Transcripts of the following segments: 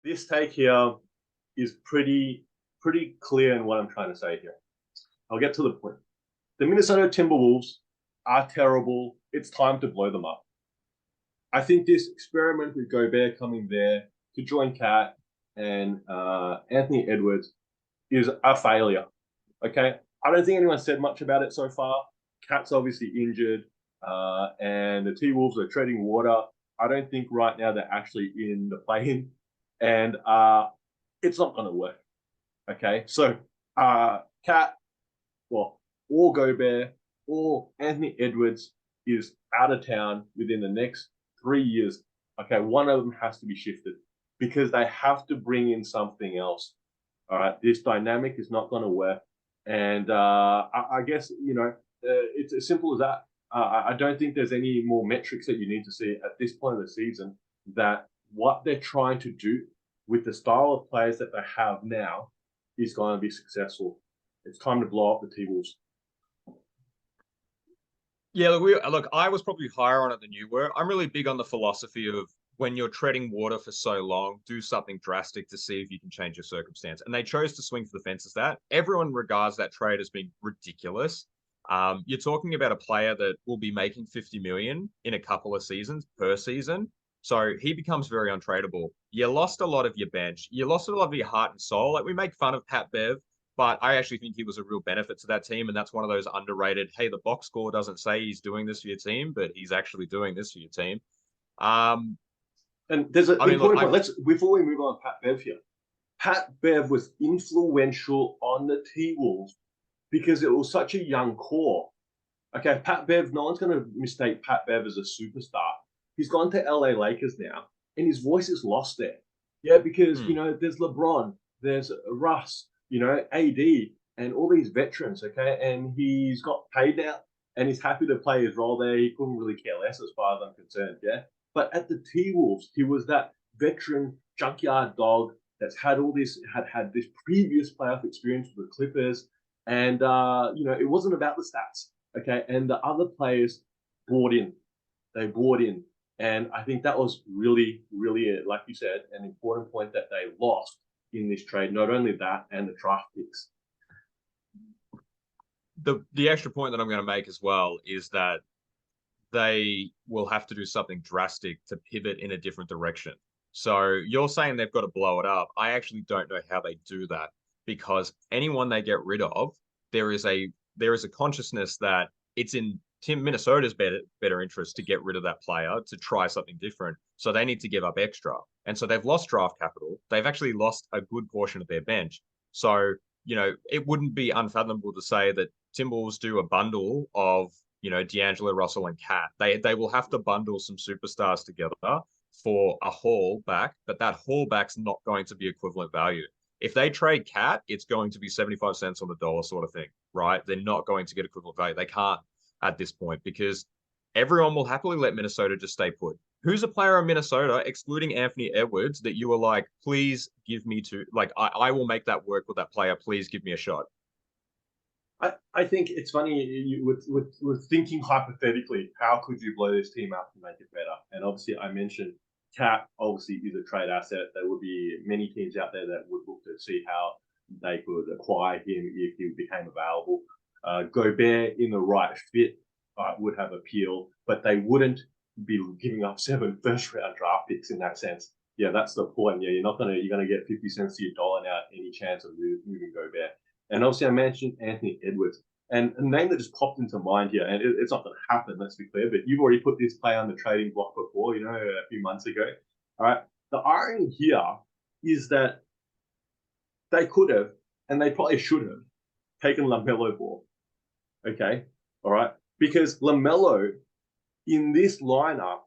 this take here is pretty clear in what I'm trying to say here. I'll get to the point. The Minnesota Timberwolves are terrible. It's time to blow them up. I think this experiment with Gobert coming there to join Cat and Anthony Edwards is a failure. Okay, I don't think anyone said much about it so far. Cat's obviously injured, and the T-Wolves are treading water. I don't think right now they're actually in the play-in, and it's not going to work. Okay, so Cat, well, or Gobert or Anthony Edwards is out of town within the next 3 years. Okay, one of them has to be shifted because they have to bring in something else. All right, this dynamic is not going to work. And I guess, it's as simple as that. I don't think there's any more metrics that you need to see at this point of the season that what they're trying to do with the style of players that they have now is going to be successful. It's time to blow up the T-Wolves. Yeah, look, I was probably higher on it than you were. I'm really big on the philosophy of when you're treading water for so long, do something drastic to see if you can change your circumstance. And they chose to swing for the fences. That everyone regards that trade as being ridiculous. You're talking about a player that will be making 50 million in a couple of seasons per season. So he becomes very untradeable. You lost a lot of your bench. You lost a lot of your heart and soul. Like we make fun of Pat Bev, but I actually think he was a real benefit to that team. And that's one of those underrated, hey, the box score doesn't say he's doing this for your team, but he's actually doing this for your team. And there's an important point. Before we move on, Pat Bev here. Pat Bev was influential on the T-Wolves because it was such a young core. Okay, Pat Bev, no one's going to mistake Pat Bev as a superstar. He's gone to LA Lakers now, and his voice is lost there. Yeah, because, there's LeBron, there's Russ, AD, and all these veterans, okay? And he's got paid now, and he's happy to play his role there. He couldn't really care less as far as I'm concerned, yeah? But at the T-Wolves, he was that veteran junkyard dog that's had all this, had this previous playoff experience with the Clippers. And, it wasn't about the stats, okay? And the other players bought in. They bought in. And I think that was really, really, like you said, an important point that they lost in this trade. Not only that, and the draft picks. The extra point that I'm going to make as well is that they will have to do something drastic to pivot in a different direction. So you're saying they've got to blow it up. I actually don't know how they do that because anyone they get rid of, there is a consciousness that it's in Minnesota's better interest to get rid of that player to try something different. So they need to give up extra. And so they've lost draft capital. They've actually lost a good portion of their bench. So, it wouldn't be unfathomable to say that Timberwolves do a bundle of, D'Angelo Russell and Cat. They will have to bundle some superstars together for a haul back, but that haul back's not going to be equivalent value. If they trade Cat, it's going to be 75 cents on the dollar sort of thing, right? They're not going to get equivalent value. They can't at this point because everyone will happily let Minnesota just stay put. Who's a player in Minnesota, excluding Anthony Edwards, that you were like, please give me I will make that work with that player. Please give me a shot. I think it's funny, we're thinking hypothetically, how could you blow this team up and make it better? And obviously I mentioned Cat obviously is a trade asset. There would be many teams out there that would look to see how they could acquire him if he became available. Gobert in the right fit would have appeal, but they wouldn't be giving up 7 first-round draft picks in that sense. Yeah, that's the point. Yeah, you're going to get 50 cents to your dollar now, any chance of moving Gobert. And obviously, I mentioned Anthony Edwards. And a name that just popped into mind here, and it's not going to happen, let's be clear, but you've already put this player on the trading block before, a few months ago. All right. The irony here is that they could have, and they probably should have, taken LaMelo Ball. Okay. All right. Because LaMelo in this lineup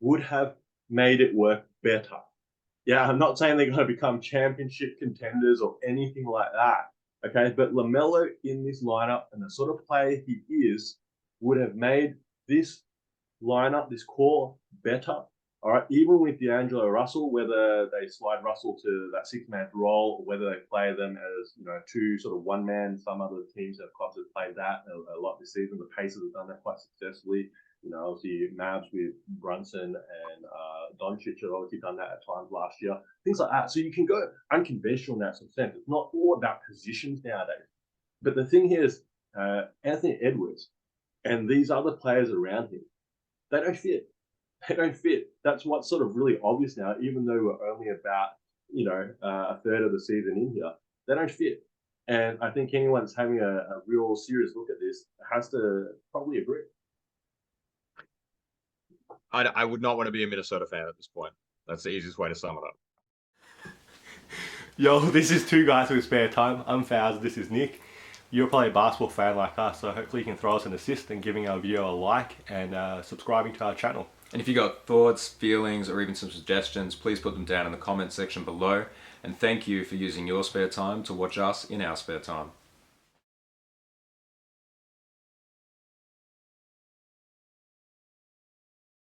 would have made it work better. Yeah, I'm not saying they're going to become championship contenders or anything like that. Okay, but LaMelo in this lineup and the sort of player he is would have made this lineup, this core, better. All right, even with D'Angelo Russell, whether they slide Russell to that 6-man role or whether they play them as 2 sort of 1-man. Some other teams have clubs have played that a lot this season. The Pacers have done that quite successfully. You know, obviously Mavs with Brunson and Doncic have obviously done that at times last year. Things like that. So you can go unconventional in that sort of sense. It's not all about positions nowadays. But the thing here is Anthony Edwards and these other players around him, they don't fit. They don't fit. That's what's sort of really obvious now, even though we're only about, a third of the season in here. They don't fit. And I think anyone that's having a real serious look at this has to probably agree. I would not want to be a Minnesota fan at this point. That's the easiest way to sum it up. Yo, this is Two Guys with Spare Time. I'm Faz, this is Nick. You're probably a basketball fan like us, so hopefully you can throw us an assist and giving our video a like and subscribing to our channel. And if you got thoughts, feelings, or even some suggestions, please put them down in the comment section below. And thank you for using your spare time to watch us in our spare time.